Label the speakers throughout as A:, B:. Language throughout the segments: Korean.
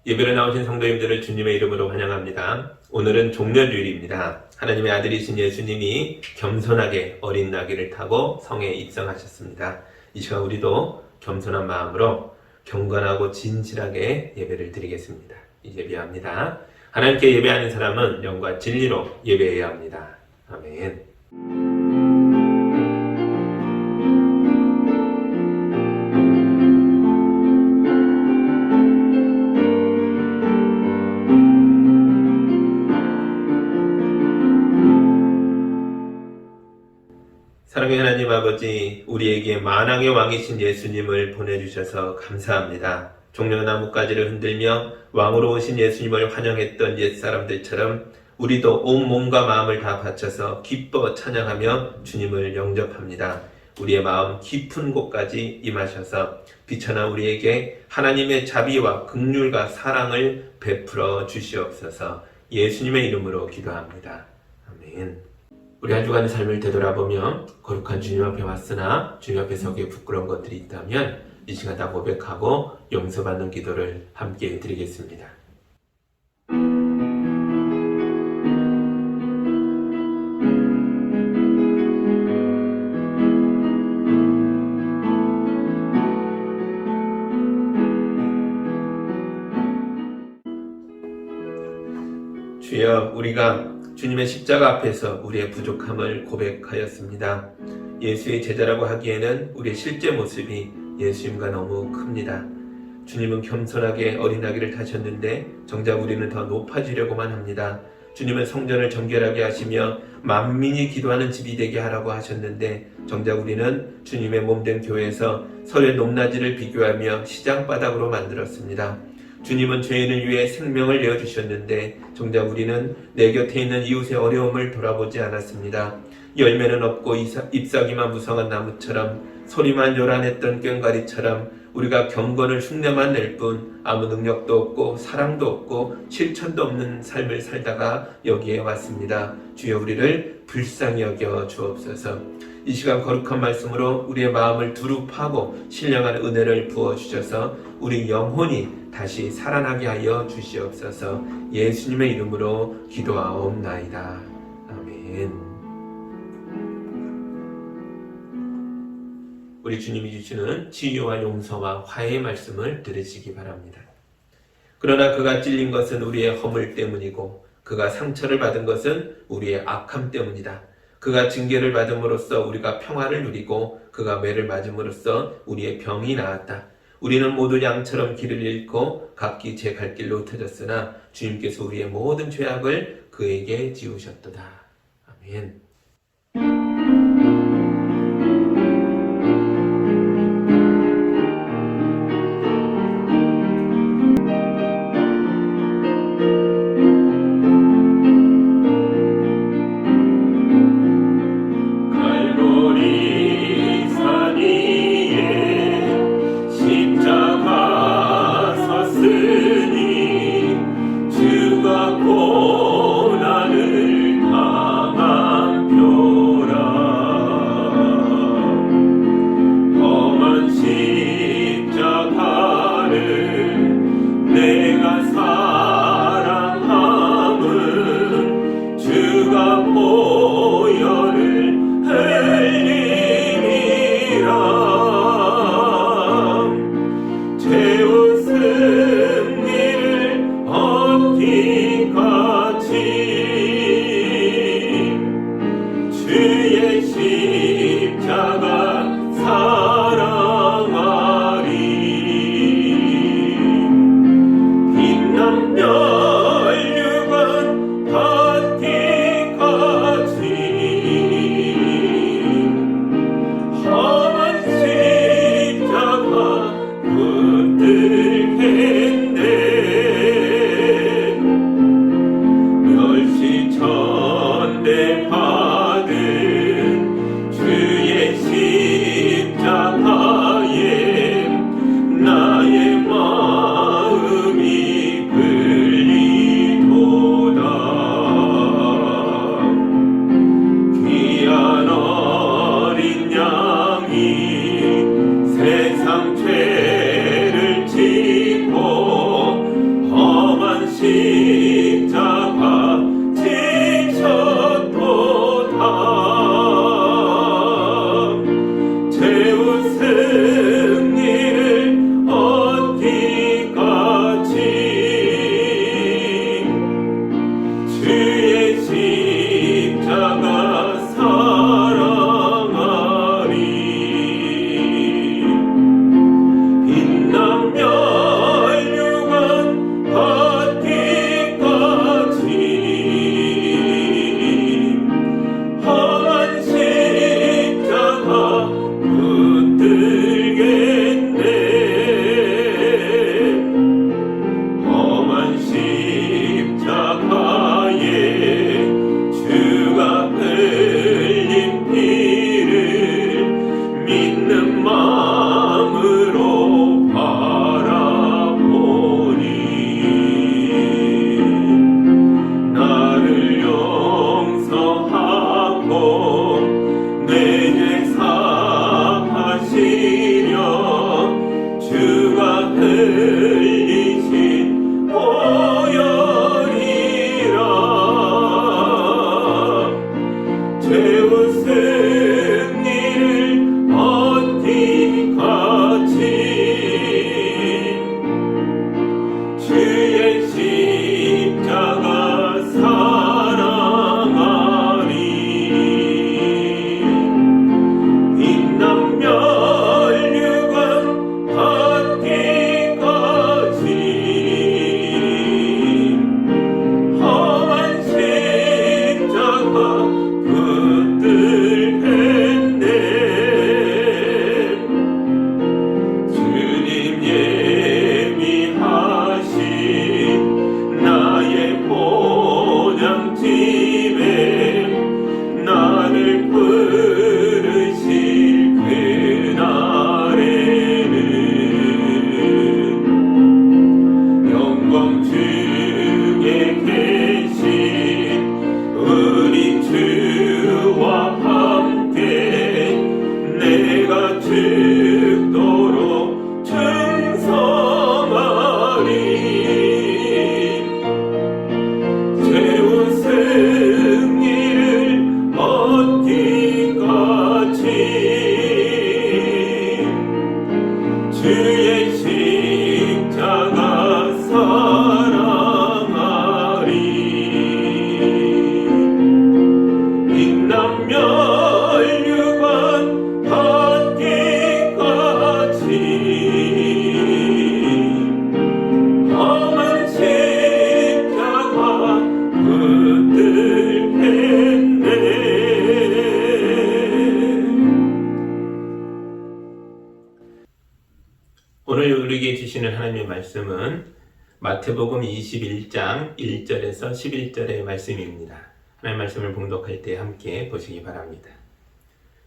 A: 예배로 나오신 성도님들을 주님의 이름으로 환영합니다. 오늘은 종려주일입니다. 하나님의 아들이신 예수님이 겸손하게 어린 나귀를 타고 성에 입성하셨습니다. 이 시간 우리도 겸손한 마음으로 경건하고 진실하게 예배를 드리겠습니다. 예배합니다. 하나님께 예배하는 사람은 영과 진리로 예배해야 합니다. 아멘. 사랑의 하나님 아버지, 우리에게 만왕의 왕이신 예수님을 보내주셔서 감사합니다. 종려나무가지를 흔들며 왕으로 오신 예수님을 환영했던 옛사람들처럼 우리도 온 몸과 마음을 다 바쳐서 기뻐 찬양하며 주님을 영접합니다. 우리의 마음 깊은 곳까지 임하셔서 비천한 우리에게 하나님의 자비와 긍휼과 사랑을 베풀어 주시옵소서. 예수님의 이름으로 기도합니다. 아멘. 우리 한 주간의 삶을 되돌아보며 거룩한 주님 앞에 왔으나 주님 앞에 서기에 부끄러운 것들이 있다면 이 시간 다 고백하고 용서받는 기도를 함께 드리겠습니다. 주여, 우리가 주님의 십자가 앞에서 우리의 부족함을 고백하였습니다. 예수의 제자라고 하기에는 우리의 실제 모습이 예수님과 너무 큽니다. 주님은 겸손하게 어린 나귀를 타셨는데 정작 우리는 더 높아지려고만 합니다. 주님은 성전을 정결하게 하시며 만민이 기도하는 집이 되게 하라고 하셨는데 정작 우리는 주님의 몸된 교회에서 서로의 높낮이를 비교하며 시장바닥으로 만들었습니다. 주님은 죄인을 위해 생명을 내어주셨는데 정작 우리는 내 곁에 있는 이웃의 어려움을 돌아보지 않았습니다. 열매는 없고 잎사귀만 무성한 나무처럼 소리만 요란했던 꽹과리처럼 우리가 경건을 흉내만 낼 뿐 아무 능력도 없고 사랑도 없고 실천도 없는 삶을 살다가 여기에 왔습니다. 주여, 우리를 불쌍히 여겨 주옵소서. 이 시간 거룩한 말씀으로 우리의 마음을 두루 파고 신령한 은혜를 부어주셔서 우리 영혼이 다시 살아나게 하여 주시옵소서. 예수님의 이름으로 기도하옵나이다. 아멘. 우리 주님이 주시는 치유와 용서와 화해의 말씀을 들으시기 바랍니다. 그러나 그가 찔린 것은 우리의 허물 때문이고 그가 상처를 받은 것은 우리의 악함 때문이다. 그가 징계를 받음으로써 우리가 평화를 누리고 그가 매를 맞음으로써 우리의 병이 나았다. 우리는 모두 양처럼 길을 잃고 각기 제 갈 길로 흩어졌으나 주님께서 우리의 모든 죄악을 그에게 지우셨도다. 아멘.
B: 빛난 멸류관 바티같이
A: 말씀은 마태복음 21장 1절에서 11절의 말씀입니다. 하나님 말씀을 봉독할 때 함께 보시기 바랍니다.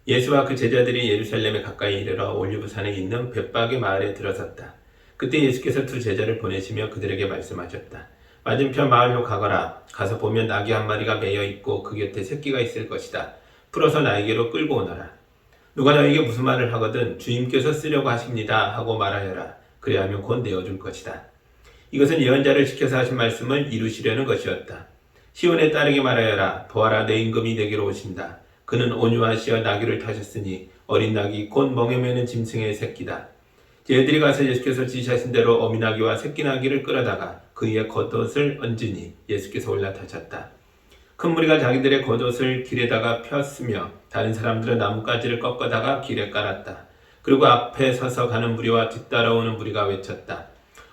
A: 예수와 그 제자들이 예루살렘에 가까이 이르러 올리브산에 있는 벳박의 마을에 들어섰다. 그때 예수께서 두 제자를 보내시며 그들에게 말씀하셨다. 맞은편 마을로 가거라. 가서 보면 나귀 한 마리가 매여 있고 그 곁에 새끼가 있을 것이다. 풀어서 나에게로 끌고 오너라. 누가 너에게 무슨 말을 하거든 주님께서 쓰려고 하십니다 하고 말하여라. 그래야면 곧 내어줄 것이다. 이것은 예언자를 지켜서 하신 말씀을 이루시려는 것이었다. 시온에 따르게 말하여라. 보아라, 내 임금이 내게로 오신다. 그는 온유하시어 나귀를 타셨으니 어린 나귀 곧 멍에 매는 짐승의 새끼다. 제자들이 가서 예수께서 지시하신 대로 어미 나귀와 새끼 나귀를 끌어다가 그 위에 겉옷을 얹으니 예수께서 올라타셨다. 큰 무리가 자기들의 겉옷을 길에다가 폈으며 다른 사람들은 나뭇가지를 꺾어다가 길에 깔았다. 그리고 앞에 서서 가는 무리와 뒤따라오는 무리가 외쳤다.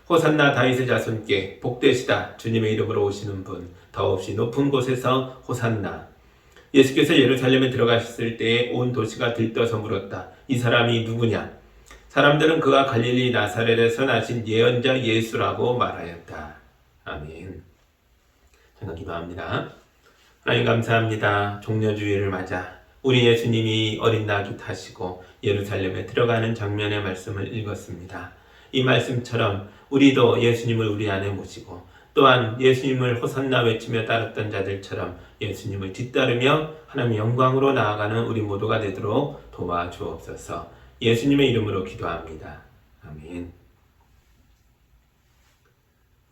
A: 호산나 다윗의 자손께 복되시다. 주님의 이름으로 오시는 분 더없이 높은 곳에서 호산나. 예수께서 예루살렘에 들어가셨을 때에 온 도시가 들떠서 물었다. 이 사람이 누구냐? 사람들은 그가 갈릴리 나사렛에서 나신 예언자 예수라고 말하였다. 아멘. 제가 기도합니다. 하나님 감사합니다. 종려주일을 맞아 우리 예수님이 어린 나귀 타시고 예루살렘에 들어가는 장면의 말씀을 읽었습니다. 이 말씀처럼 우리도 예수님을 우리 안에 모시고 또한 예수님을 호산나 외치며 따랐던 자들처럼 예수님을 뒤따르며 하나님의 영광으로 나아가는 우리 모두가 되도록 도와주옵소서. 예수님의 이름으로 기도합니다. 아멘.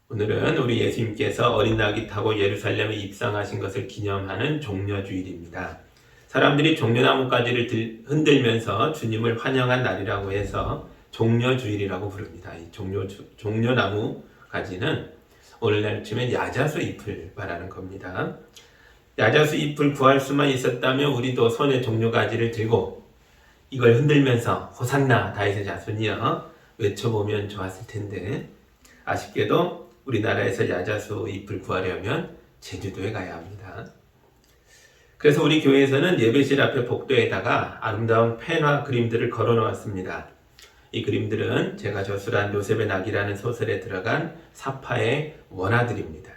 A: 오늘은 우리 예수님께서 어린 나귀 타고 예루살렘에 입성하신 것을 기념하는 종려주일입니다. 사람들이 종려나뭇가지를 흔들면서 주님을 환영한 날이라고 해서 종려주일이라고 부릅니다. 이 종려나무 가지는 오늘날 치면 야자수 잎을 말하는 겁니다. 야자수 잎을 구할 수만 있었다면 우리도 손에 종려가지를 들고 이걸 흔들면서 호산나 다윗의 자손이여 외쳐보면 좋았을 텐데 아쉽게도 우리나라에서 야자수 잎을 구하려면 제주도에 가야 합니다. 그래서 우리 교회에서는 예배실 앞에 복도에다가 아름다운 펜화 그림들을 걸어 놓았습니다. 이 그림들은 제가 저술한 요셉의 낙이라는 소설에 들어간 사파의 원화들입니다.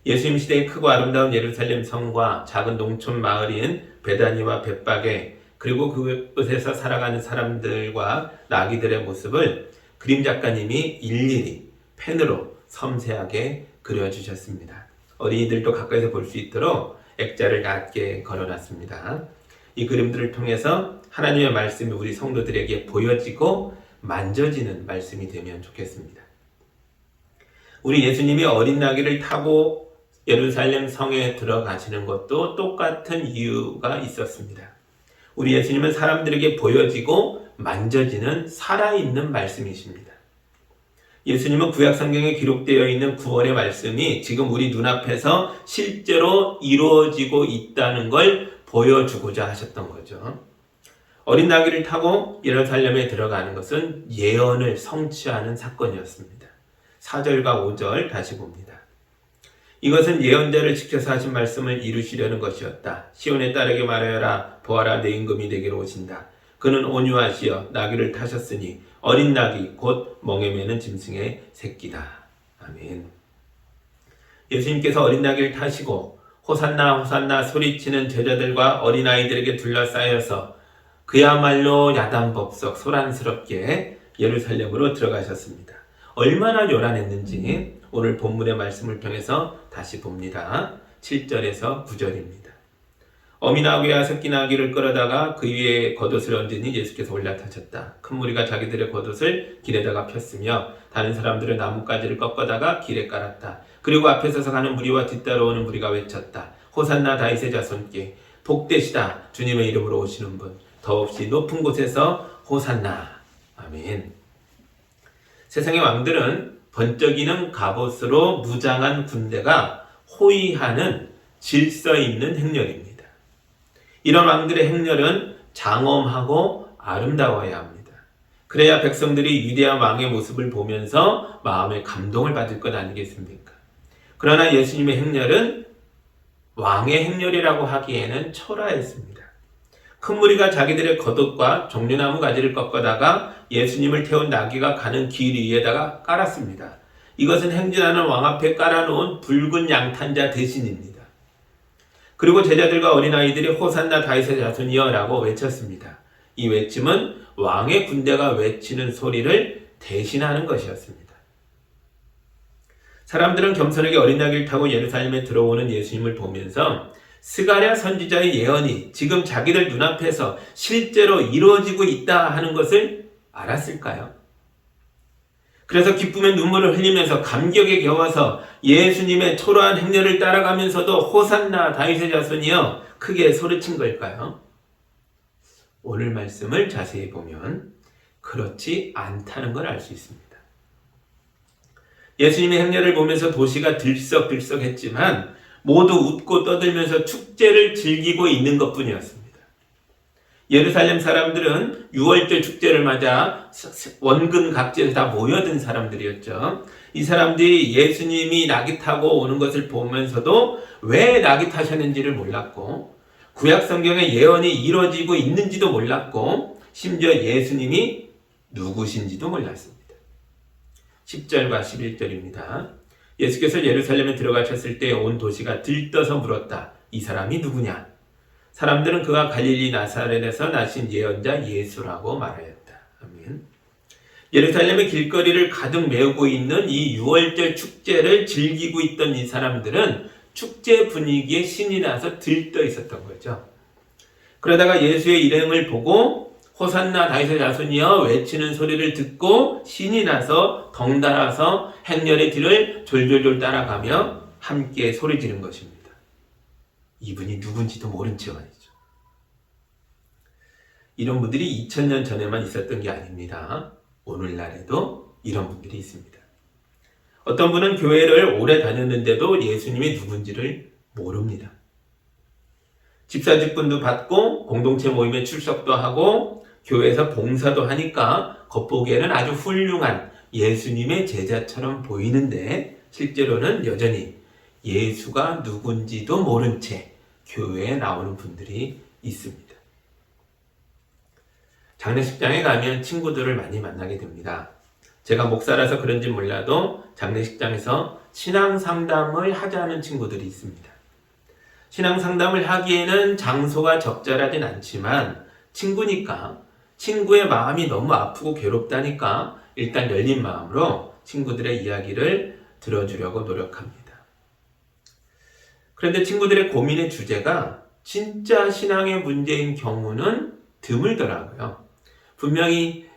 A: 예수님 시대의 크고 아름다운 예루살렘 성과 작은 농촌 마을인 베다니와 벳박에 그리고 그곳에서 살아가는 사람들과 나귀들의 모습을 그림 작가님이 일일이 펜으로 섬세하게 그려주셨습니다. 어린이들도 가까이서 볼 수 있도록 액자를 얇게 걸어놨습니다. 이 그림들을 통해서 하나님의 말씀이 우리 성도들에게 보여지고 만져지는 말씀이 되면 좋겠습니다. 우리 예수님이 어린 나귀를 타고 예루살렘 성에 들어가시는 것도 똑같은 이유가 있었습니다. 우리 예수님은 사람들에게 보여지고 만져지는 살아있는 말씀이십니다. 예수님은 구약 성경에 기록되어 있는 구원의 말씀이 지금 우리 눈앞에서 실제로 이루어지고 있다는 걸 보여주고자 하셨던 거죠. 어린 나귀를 타고 예루살렘에 들어가는 것은 예언을 성취하는 사건이었습니다. 4절과 5절 다시 봅니다. 이것은 예언자를 지켜서 하신 말씀을 이루시려는 것이었다. 시온에 따르게 말하여라. 보아라, 내 임금이 내게로 오신다. 그는 온유하시어 나귀를 타셨으니 어린 나귀 곧 멍에 매는 짐승의 새끼다. 아멘. 예수님께서 어린 나귀를 타시고 호산나 호산나 소리치는 제자들과 어린아이들에게 둘러싸여서 그야말로 야단법석 소란스럽게 예루살렘으로 들어가셨습니다. 얼마나 요란했는지 오늘 본문의 말씀을 통해서 다시 봅니다. 7절에서 9절입니다. 어미 나귀와 새끼 나귀를 끌어다가 그 위에 겉옷을 얹으니 예수께서 올라타셨다. 큰 무리가 자기들의 겉옷을 길에다가 폈으며 다른 사람들은 나뭇가지를 꺾어다가 길에 깔았다. 그리고 앞에 서서 가는 무리와 뒤따라오는 무리가 외쳤다. 호산나 다윗의 자손께 복되시다. 주님의 이름으로 오시는 분 더없이 높은 곳에서 호산나. 아멘. 세상의 왕들은 번쩍이는 갑옷으로 무장한 군대가 호위하는 질서 있는 행렬입니다. 이런 왕들의 행렬은 장엄하고 아름다워야 합니다. 그래야 백성들이 위대한 왕의 모습을 보면서 마음의 감동을 받을 것 아니겠습니까? 그러나 예수님의 행렬은 왕의 행렬이라고 하기에는 초라했습니다. 큰 무리가 자기들의 겉옷과 종려나무 가지를 꺾어다가 예수님을 태운 나귀가 가는 길 위에다가 깔았습니다. 이것은 행진하는 왕 앞에 깔아놓은 붉은 양탄자 대신입니다. 그리고 제자들과 어린아이들이 호산나 다윗의 자손이여 라고 외쳤습니다. 이 외침은 왕의 군대가 외치는 소리를 대신하는 것이었습니다. 사람들은 겸손하게 어린 나귀를 타고 예루살렘에 들어오는 예수님을 보면서 스가랴 선지자의 예언이 지금 자기들 눈앞에서 실제로 이루어지고 있다 하는 것을 알았을까요? 그래서 기쁨의 눈물을 흘리면서 감격에 겨워서 예수님의 초라한 행렬을 따라가면서도 호산나 다윗의 자손이여 크게 소리친 걸까요? 오늘 말씀을 자세히 보면 그렇지 않다는 걸 알 수 있습니다. 예수님의 행렬을 보면서 도시가 들썩들썩했지만 모두 웃고 떠들면서 축제를 즐기고 있는 것뿐이었습니다. 예루살렘 사람들은 6월절 축제를 맞아 원근 각지에서 다 모여든 사람들이었죠. 이 사람들이 예수님이 나귀 타고 오는 것을 보면서도 왜 나귀 타셨는지를 몰랐고 구약 성경의 예언이 이루어지고 있는지도 몰랐고 심지어 예수님이 누구신지도 몰랐습니다. 10절과 11절입니다. 예수께서 예루살렘에 들어가셨을 때 온 도시가 들떠서 물었다. 이 사람이 누구냐? 사람들은 그가 갈릴리 나사렛에서 나신 예언자 예수라고 말하였다. 아멘. 예루살렘의 길거리를 가득 메우고 있는 이 6월절 축제를 즐기고 있던 이 사람들은 축제 분위기에 신이 나서 들떠 있었던 거죠. 그러다가 예수의 일행을 보고 호산나 다윗의 자손이여 외치는 소리를 듣고 신이 나서 덩달아서 행렬의 뒤를 졸졸졸 따라가며 함께 소리 지른 것입니다. 이분이 누군지도 모른 채 말이죠. 이런 분들이 2000년 전에만 있었던 게 아닙니다. 오늘날에도 이런 분들이 있습니다. 어떤 분은 교회를 오래 다녔는데도 예수님이 누군지를 모릅니다. 집사직분도 받고 공동체 모임에 출석도 하고 교회에서 봉사도 하니까 겉보기에는 아주 훌륭한 예수님의 제자처럼 보이는데 실제로는 여전히 예수가 누군지도 모른 채 교회에 나오는 분들이 있습니다. 장례식장에 가면 친구들을 많이 만나게 됩니다. 제가 목사라서 그런지 몰라도 장례식장에서 신앙 상담을 하자는 친구들이 있습니다. 신앙 상담을 하기에는 장소가 적절하진 않지만 친구니까 친구의 마음이 너무 아프고 괴롭다니까 일단 열린 마음으로 친구들의 이야기를 들어주려고 노력합니다. 그런데 친구들의 고민의 주제가 진짜 신앙의 문제인 경우는 드물더라고요. 분명히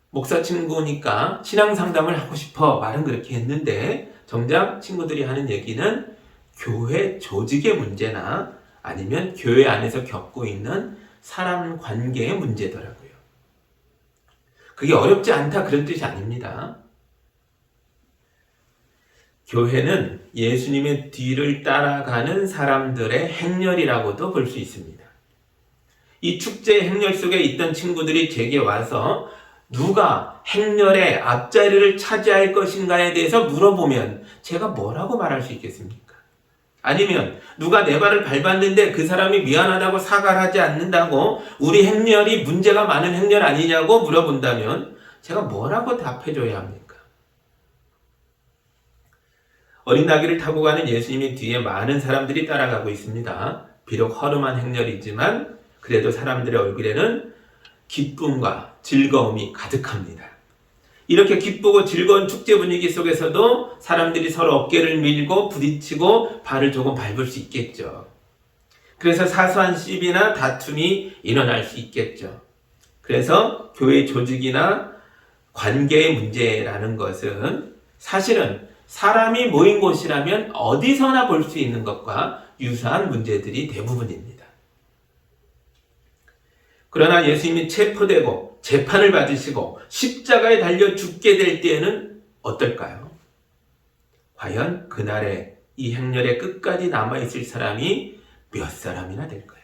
A: 목사 친구니까 신앙 상담을 하고 싶어 말은 그렇게 했는데 정작 친구들이 하는 얘기는 교회 조직의 문제나 아니면 교회 안에서 겪고 있는 사람 관계의 문제더라고요. 그게 어렵지 않다 그런 뜻이 아닙니다. 교회는 예수님의 뒤를 따라가는 사람들의 행렬이라고도 볼 수 있습니다. 이 축제 행렬 속에 있던 친구들이 제게 와서 누가 행렬의 앞자리를 차지할 것인가에 대해서 물어보면 제가 뭐라고 말할 수 있겠습니까? 아니면 누가 내 발을 밟았는데 그 사람이 미안하다고 사과를 하지 않는다고 우리 행렬이 문제가 많은 행렬 아니냐고 물어본다면 제가 뭐라고 답해줘야 합니까? 어린 나귀를 타고 가는 예수님의 뒤에 많은 사람들이 따라가고 있습니다. 비록 허름한 행렬이지만 그래도 사람들의 얼굴에는 기쁨과 즐거움이 가득합니다. 이렇게 기쁘고 즐거운 축제 분위기 속에서도 사람들이 서로 어깨를 밀고 부딪히고 발을 조금 밟을 수 있겠죠. 그래서 사소한 시비나 다툼이 일어날 수 있겠죠. 그래서 교회 조직이나 관계의 문제라는 것은 사실은 사람이 모인 곳이라면 어디서나 볼 수 있는 것과 유사한 문제들이 대부분입니다. 그러나 예수님이 체포되고 재판을 받으시고 십자가에 달려 죽게 될 때에는 어떨까요? 과연 그날에 이 행렬의 끝까지 남아있을 사람이 몇 사람이나 될까요?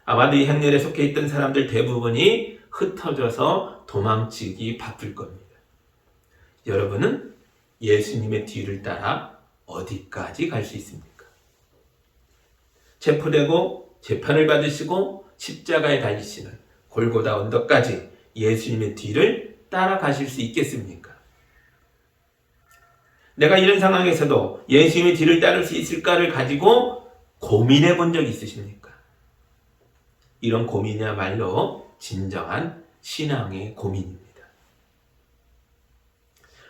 A: 아마도 이 행렬에 속해 있던 사람들 대부분이 흩어져서 도망치기 바쁠 겁니다. 여러분은 예수님의 뒤를 따라 어디까지 갈 수 있습니까? 체포되고 재판을 받으시고 십자가에 달리시는 골고다 언덕까지 예수님의 뒤를 따라가실 수 있겠습니까? 내가 이런 상황에서도 예수님의 뒤를 따를 수 있을까를 가지고 고민해 본 적 있으십니까? 이런 고민이야말로 진정한 신앙의 고민입니다.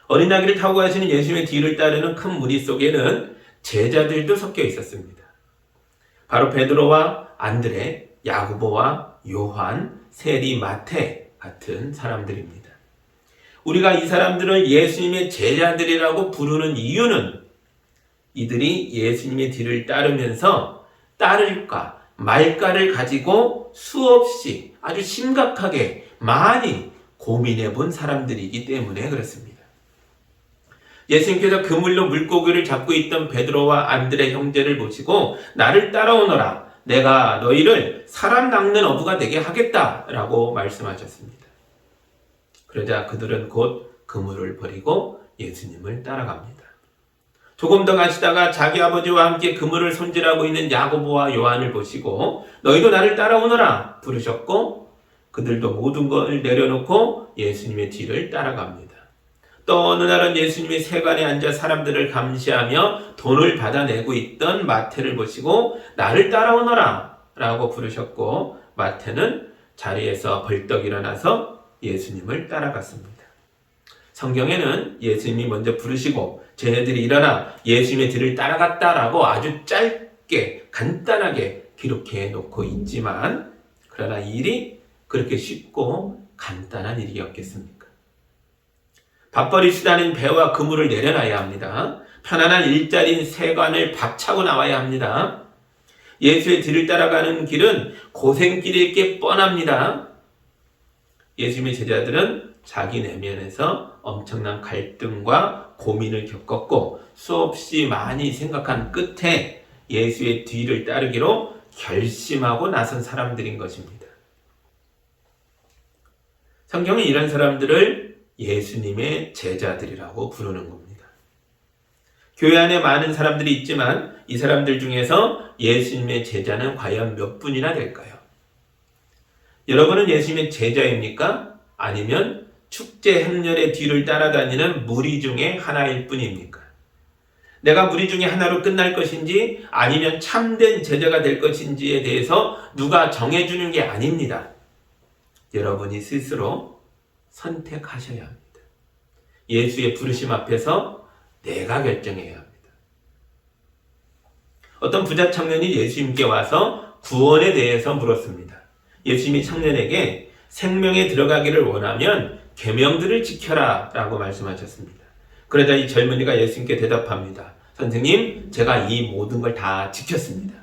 A: 어린아기를 타고 가시는 예수님의 뒤를 따르는 큰 무리 속에는 제자들도 섞여 있었습니다. 바로 베드로와 안드레, 야고보와 요한, 세리, 마태 같은 사람들입니다. 우리가 이 사람들을 예수님의 제자들이라고 부르는 이유는 이들이 예수님의 뒤를 따르면서 따를까 말까를 가지고 수없이 아주 심각하게 많이 고민해 본 사람들이기 때문에 그렇습니다. 예수님께서 그물로 물고기를 잡고 있던 베드로와 안드레 형제를 보시고 나를 따라오너라, 내가 너희를 사람 낚는 어부가 되게 하겠다라고 말씀하셨습니다. 그러자 그들은 곧 그물을 버리고 예수님을 따라갑니다. 조금 더 가시다가 자기 아버지와 함께 그물을 손질하고 있는 야고보와 요한을 보시고 너희도 나를 따라오너라 부르셨고 그들도 모든 걸 내려놓고 예수님의 뒤를 따라갑니다. 또 어느 날은 예수님이 세관에 앉아 사람들을 감시하며 돈을 받아내고 있던 마태를 보시고 나를 따라오너라 라고 부르셨고 마태는 자리에서 벌떡 일어나서 예수님을 따라갔습니다. 성경에는 예수님이 먼저 부르시고 쟤네들이 일어나 예수님의 뒤를 따라갔다라고 아주 짧게 간단하게 기록해 놓고 있지만 그러나 이 일이 그렇게 쉽고 간단한 일이었겠습니까? 밥벌이 수단인 배와 그물을 내려놔야 합니다. 편안한 일자리인 세관을 박차고 나와야 합니다. 예수의 뒤를 따라가는 길은 고생길일 게 뻔합니다. 예수님의 제자들은 자기 내면에서 엄청난 갈등과 고민을 겪었고 수없이 많이 생각한 끝에 예수의 뒤를 따르기로 결심하고 나선 사람들인 것입니다. 성경은 이런 사람들을 예수님의 제자들이라고 부르는 겁니다. 교회 안에 많은 사람들이 있지만 이 사람들 중에서 예수님의 제자는 과연 몇 분이나 될까요? 여러분은 예수님의 제자입니까? 아니면 축제 행렬의 뒤를 따라다니는 무리 중에 하나일 뿐입니까? 내가 무리 중에 하나로 끝날 것인지 아니면 참된 제자가 될 것인지에 대해서 누가 정해주는 게 아닙니다. 여러분이 스스로 선택하셔야 합니다. 예수의 부르심 앞에서 내가 결정해야 합니다. 어떤 부자 청년이 예수님께 와서 구원에 대해서 물었습니다. 예수님이 청년에게 생명에 들어가기를 원하면 계명들을 지켜라 라고 말씀하셨습니다. 그러자 이 젊은이가 예수님께 대답합니다. 선생님, 제가 이 모든 걸 다 지켰습니다.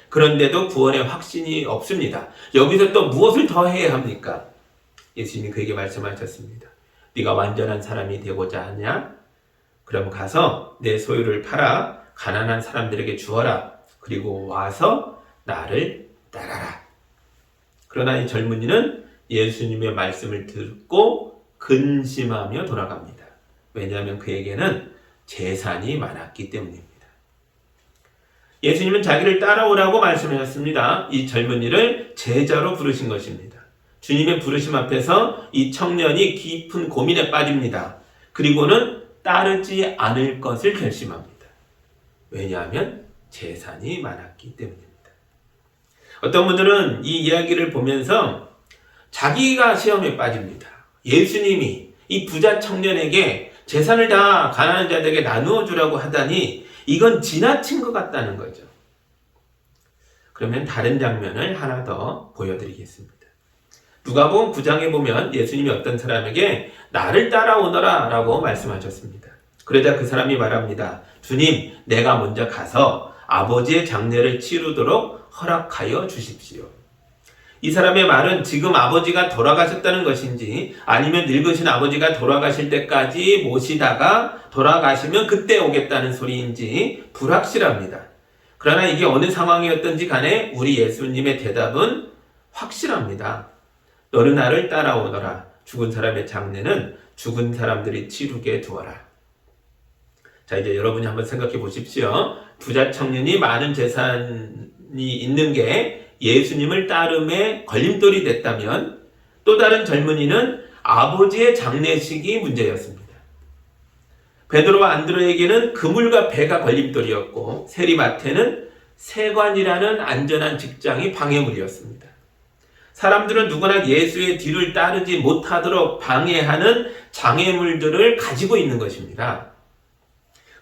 A: 그런데도 구원의 확신이 없습니다. 여기서 또 무엇을 더 해야 합니까? 예수님이 그에게 말씀하셨습니다. 네가 완전한 사람이 되고자 하냐? 그럼 가서 내 소유를 팔아 가난한 사람들에게 주어라. 그리고 와서 나를 따라라. 그러나 이 젊은이는 예수님의 말씀을 듣고 근심하며 돌아갑니다. 왜냐하면 그에게는 재산이 많았기 때문입니다. 예수님은 자기를 따라오라고 말씀하셨습니다. 이 젊은이를 제자로 부르신 것입니다. 주님의 부르심 앞에서 이 청년이 깊은 고민에 빠집니다. 그리고는 따르지 않을 것을 결심합니다. 왜냐하면 재산이 많았기 때문입니다. 어떤 분들은 이 이야기를 보면서 자기가 시험에 빠집니다. 예수님이 이 부자 청년에게 재산을 다 가난한 자들에게 나누어 주라고 하다니 이건 지나친 것 같다는 거죠. 그러면 다른 장면을 하나 더 보여드리겠습니다. 누가복음 9장에 보면 예수님이 어떤 사람에게 나를 따라오너라 라고 말씀하셨습니다. 그러자 그 사람이 말합니다. 주님, 내가 먼저 가서 아버지의 장례를 치르도록 허락하여 주십시오. 이 사람의 말은 지금 아버지가 돌아가셨다는 것인지 아니면 늙으신 아버지가 돌아가실 때까지 모시다가 돌아가시면 그때 오겠다는 소리인지 불확실합니다. 그러나 이게 어느 상황이었던지 간에 우리 예수님의 대답은 확실합니다. 너는 나를 따라오너라. 죽은 사람의 장례는 죽은 사람들이 치르게 두어라. 자, 이제 여러분이 한번 생각해 보십시오. 부자 청년이 많은 재산이 있는 게 예수님을 따름에 걸림돌이 됐다면 또 다른 젊은이는 아버지의 장례식이 문제였습니다. 베드로와 안드로에게는 그물과 배가 걸림돌이었고 세리마태는 세관이라는 안전한 직장이 방해물이었습니다. 사람들은 누구나 예수의 뒤를 따르지 못하도록 방해하는 장애물들을 가지고 있는 것입니다.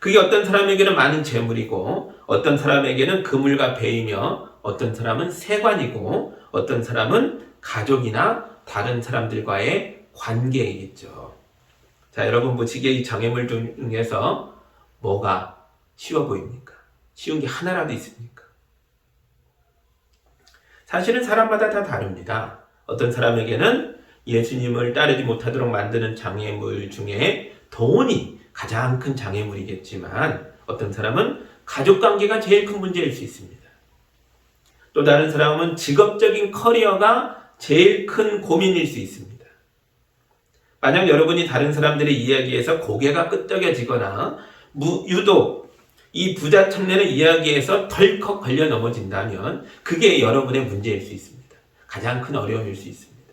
A: 그게 어떤 사람에게는 많은 재물이고 어떤 사람에게는 그물과 배이며 어떤 사람은 세관이고 어떤 사람은 가족이나 다른 사람들과의 관계이겠죠. 자, 여러분 보시기에 이 장애물 중에서 뭐가 쉬워 보입니까? 쉬운 게 하나라도 있습니까? 사실은 사람마다 다 다릅니다. 어떤 사람에게는 예수님을 따르지 못하도록 만드는 장애물 중에 돈이 가장 큰 장애물이겠지만 어떤 사람은 가족관계가 제일 큰 문제일 수 있습니다. 또 다른 사람은 직업적인 커리어가 제일 큰 고민일 수 있습니다. 만약 여러분이 다른 사람들의 이야기에서 고개가 끄덕여지거나 유독 이 부자 청년의 이야기에서 덜컥 걸려 넘어진다면 그게 여러분의 문제일 수 있습니다. 가장 큰 어려움일 수 있습니다.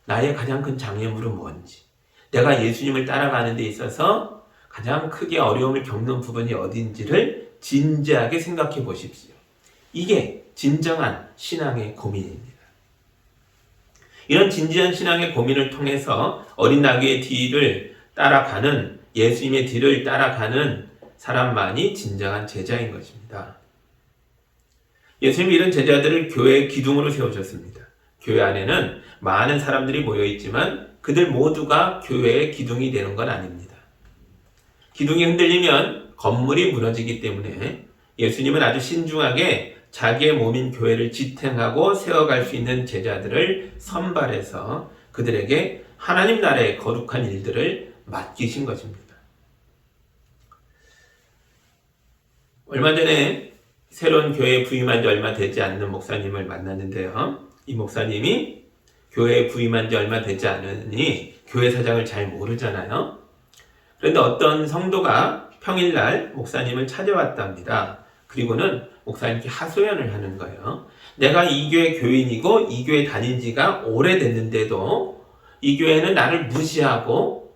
A: 나의 가장 큰 장애물은 뭔지, 내가 예수님을 따라가는 데 있어서 가장 크게 어려움을 겪는 부분이 어딘지를 진지하게 생각해 보십시오. 이게 진정한 신앙의 고민입니다. 이런 진지한 신앙의 고민을 통해서 어린 나귀의 뒤를 따라가는, 예수님의 뒤를 따라가는 사람만이 진정한 제자인 것입니다. 예수님이 이런 제자들을 교회의 기둥으로 세우셨습니다. 교회 안에는 많은 사람들이 모여 있지만 그들 모두가 교회의 기둥이 되는 건 아닙니다. 기둥이 흔들리면 건물이 무너지기 때문에 예수님은 아주 신중하게 자기의 몸인 교회를 지탱하고 세워갈 수 있는 제자들을 선발해서 그들에게 하나님 나라의 거룩한 일들을 맡기신 것입니다. 얼마 전에 새로운 교회에 부임한 지 얼마 되지 않는 목사님을 만났는데요. 이 목사님이 교회에 부임한 지 얼마 되지 않으니 교회 사정을 잘 모르잖아요. 그런데 어떤 성도가 평일날 목사님을 찾아왔답니다. 그리고는 목사님께 하소연을 하는 거예요. 내가 이 교회 교인이고 이 교회 다닌 지가 오래됐는데도 이 교회는 나를 무시하고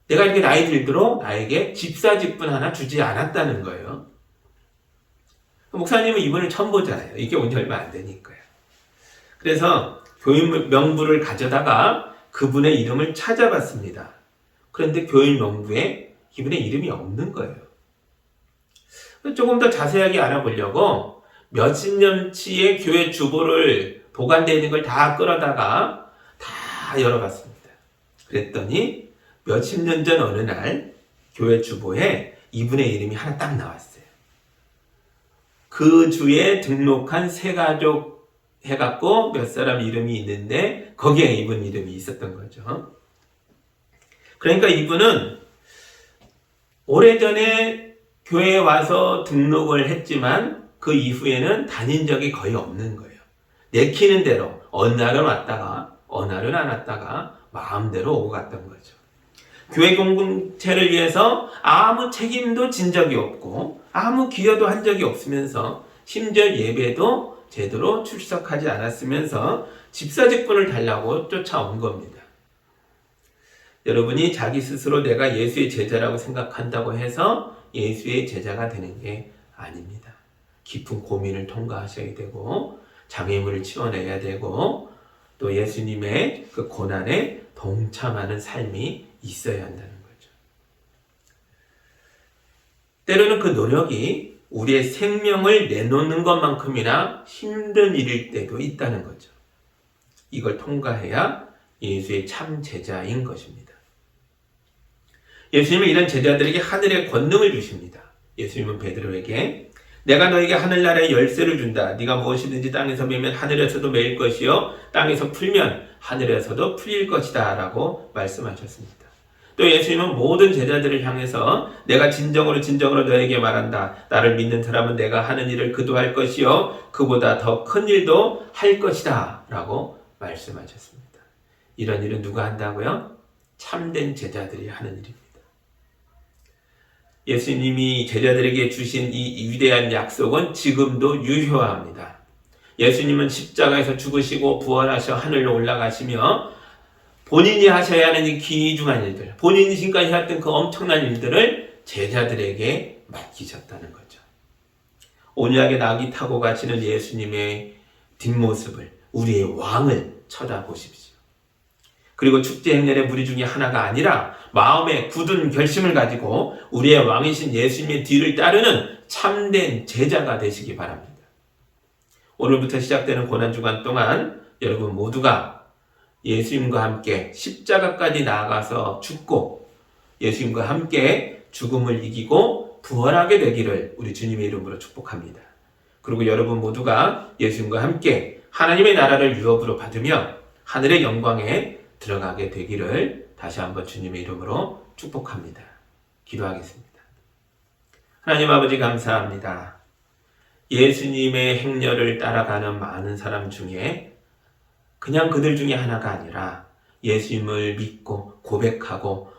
A: 내가 이렇게 나이 들도록 나에게 집사직분 하나 주지 않았다는 거예요. 목사님은 이분을 처음 보잖아요. 이게 온 지 얼마 안 되니까요. 그래서 교인 명부를 가져다가 그분의 이름을 찾아봤습니다. 그런데 교인 명부에 이분의 이름이 없는 거예요. 조금 더 자세하게 알아보려고 몇십 년치의 교회 주보를 보관되어 있는 걸 다 끌어다가 다 열어봤습니다. 그랬더니 몇십 년 전 어느 날 교회 주보에 이분의 이름이 하나 딱 나왔어요. 그 주에 등록한 세 가족 해갖고 몇 사람 이름이 있는데 거기에 이분 이름이 있었던 거죠. 그러니까 이분은 오래전에 교회에 와서 등록을 했지만 그 이후에는 다닌 적이 거의 없는 거예요. 내키는 대로 어느 날은 왔다가 어느 날은 안 왔다가 마음대로 오고 갔던 거죠. 교회 공동체를 위해서 아무 책임도 진 적이 없고 아무 기여도 한 적이 없으면서 심지어 예배도 제대로 출석하지 않았으면서 집사직분을 달라고 쫓아온 겁니다. 여러분이 자기 스스로 내가 예수의 제자라고 생각한다고 해서 예수의 제자가 되는 게 아닙니다. 깊은 고민을 통과하셔야 되고 장애물을 치워내야 되고 또 예수님의 그 고난에 동참하는 삶이 있어야 한다는 거죠. 때로는 그 노력이 우리의 생명을 내놓는 것만큼이나 힘든 일일 때도 있다는 거죠. 이걸 통과해야 예수의 참 제자인 것입니다. 예수님은 이런 제자들에게 하늘의 권능을 주십니다. 예수님은 베드로에게 내가 너에게 하늘나라의 열쇠를 준다. 네가 무엇이든지 땅에서 매면 하늘에서도 매일 것이요 땅에서 풀면 하늘에서도 풀릴 것이다 라고 말씀하셨습니다. 또 예수님은 모든 제자들을 향해서 내가 진정으로 너에게 말한다. 나를 믿는 사람은 내가 하는 일을 그도 할 것이요 그보다 더 큰 일도 할 것이다 라고 말씀하셨습니다. 이런 일은 누가 한다고요? 참된 제자들이 하는 일입니다. 예수님이 제자들에게 주신 이 위대한 약속은 지금도 유효합니다. 예수님은 십자가에서 죽으시고 부활하셔 하늘로 올라가시며 본인이 하셔야 하는 이 귀중한 일들, 본인이 지금까지 해왔던 그 엄청난 일들을 제자들에게 맡기셨다는 거죠. 온유하게 나귀 타고 가시는 예수님의 뒷모습을, 우리의 왕을 쳐다보십시오. 그리고 축제 행렬의 무리 중에 하나가 아니라 마음의 굳은 결심을 가지고 우리의 왕이신 예수님의 뒤를 따르는 참된 제자가 되시기 바랍니다. 오늘부터 시작되는 고난주간 동안 여러분 모두가 예수님과 함께 십자가까지 나아가서 죽고 예수님과 함께 죽음을 이기고 부활하게 되기를 우리 주님의 이름으로 축복합니다. 그리고 여러분 모두가 예수님과 함께 하나님의 나라를 유업으로 받으며 하늘의 영광에 들어가게 되기를 다시 한번 주님의 이름으로 축복합니다. 기도하겠습니다. 하나님 아버지 감사합니다. 예수님의 행렬을 따라가는 많은 사람 중에 그냥 그들 중에 하나가 아니라 예수님을 믿고 고백하고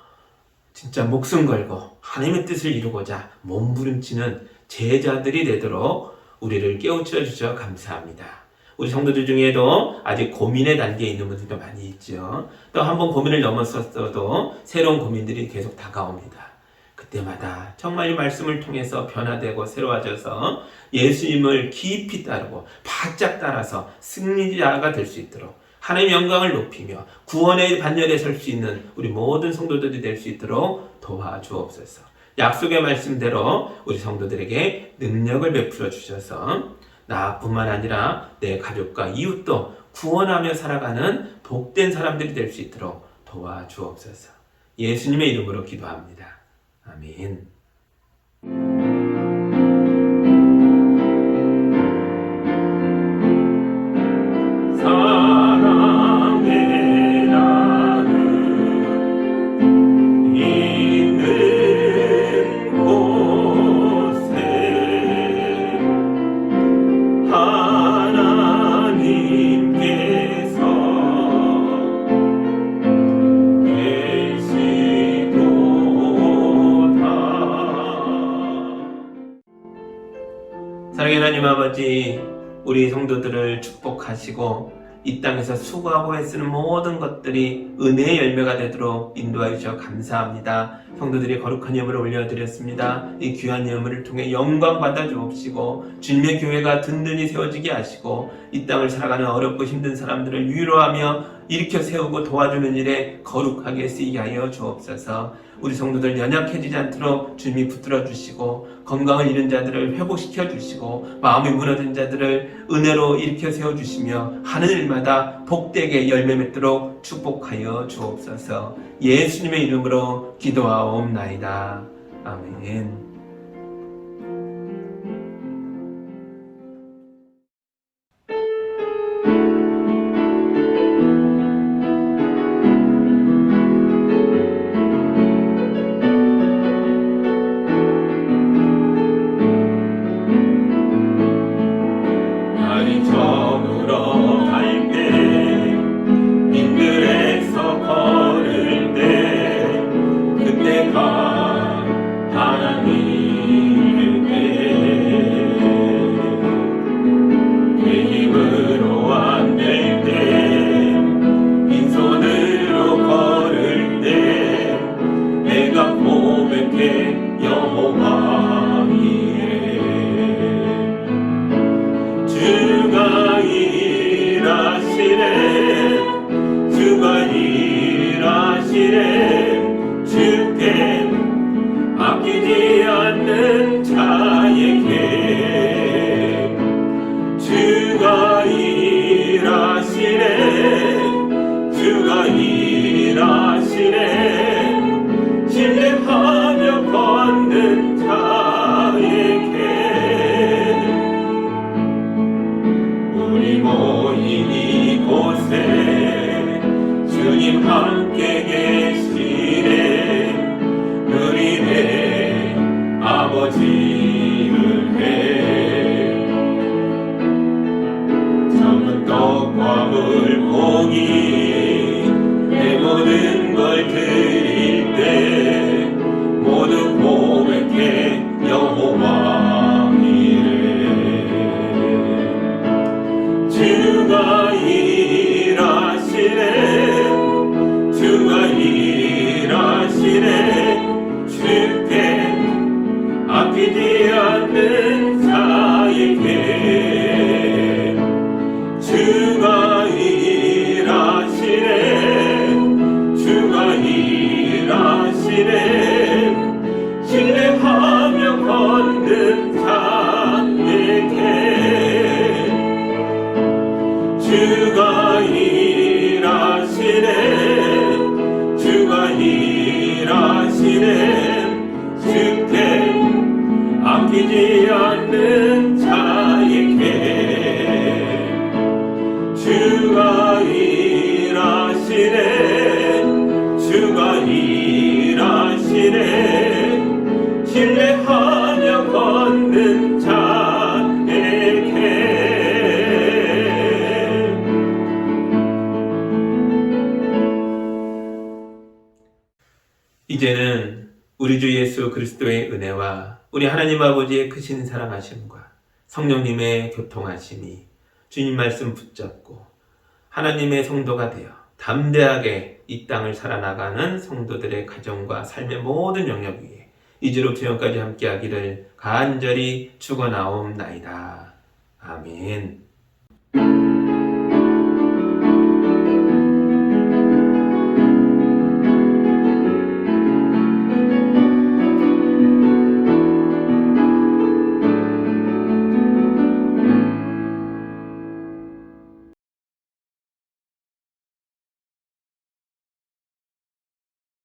A: 진짜 목숨 걸고 하나님의 뜻을 이루고자 몸부림치는 제자들이 되도록 우리를 깨우쳐 주셔서 감사합니다. 우리 성도들 중에도 아직 고민의 단계에 있는 분들도 많이 있죠. 또 한 번 고민을 넘었어도 새로운 고민들이 계속 다가옵니다. 그때마다 정말 이 말씀을 통해서 변화되고 새로워져서 예수님을 깊이 따르고 바짝 따라서 승리자가 될 수 있도록 하나님의 영광을 높이며 구원의 반열에 설 수 있는 우리 모든 성도들이 될 수 있도록 도와주옵소서. 약속의 말씀대로 우리 성도들에게 능력을 베풀어 주셔서 나뿐만 아니라 내 가족과 이웃도 구원하며 살아가는 복된 사람들이 될 수 있도록 도와주옵소서. 예수님의 이름으로 기도합니다. 아멘. 사랑의 나는 있는 곳에 하나님께서 사랑의 하나님 아버지, 우리 성도들을 축복하시고 이 땅에서 수고하고 애쓰는 모든 것들이 은혜의 열매가 되도록 인도하여 주셔서 감사합니다. 성도들이 거룩한 예물을 올려드렸습니다. 이 귀한 예물을 통해 영광 받아 주옵시고 주님의 교회가 든든히 세워지게 하시고 이 땅을 살아가는 어렵고 힘든 사람들을 위로하며 일으켜 세우고 도와주는 일에 거룩하게 쓰이게 하여 주옵소서. 우리 성도들 연약해지지 않도록 주님이 붙들어 주시고 건강을 잃은 자들을 회복시켜 주시고 마음이 무너진 자들을 은혜로 일으켜 세워 주시며 하는 일마다 복되게 열매 맺도록 축복하여 주옵소서. 예수님의 이름으로 기도하옵나이다. 아멘. 주께 아끼지 않는 자에게 주가 일하시네. 주가 일하시네. 신뢰하며 걷는 자에게 우리 모인 이곳 이제는 우리 주 예수 그리스도의 은혜와 우리 하나님 아버지의 크신 사랑하심과 성령님의 교통하심이 주님 말씀 붙잡고 하나님의 성도가 되어 담대하게 이 땅을 살아나가는 성도들의 가정과 삶의 모든 영역 위에 이제로부터 영까지 함께하기를 간절히 축원하옵나이다. 아멘.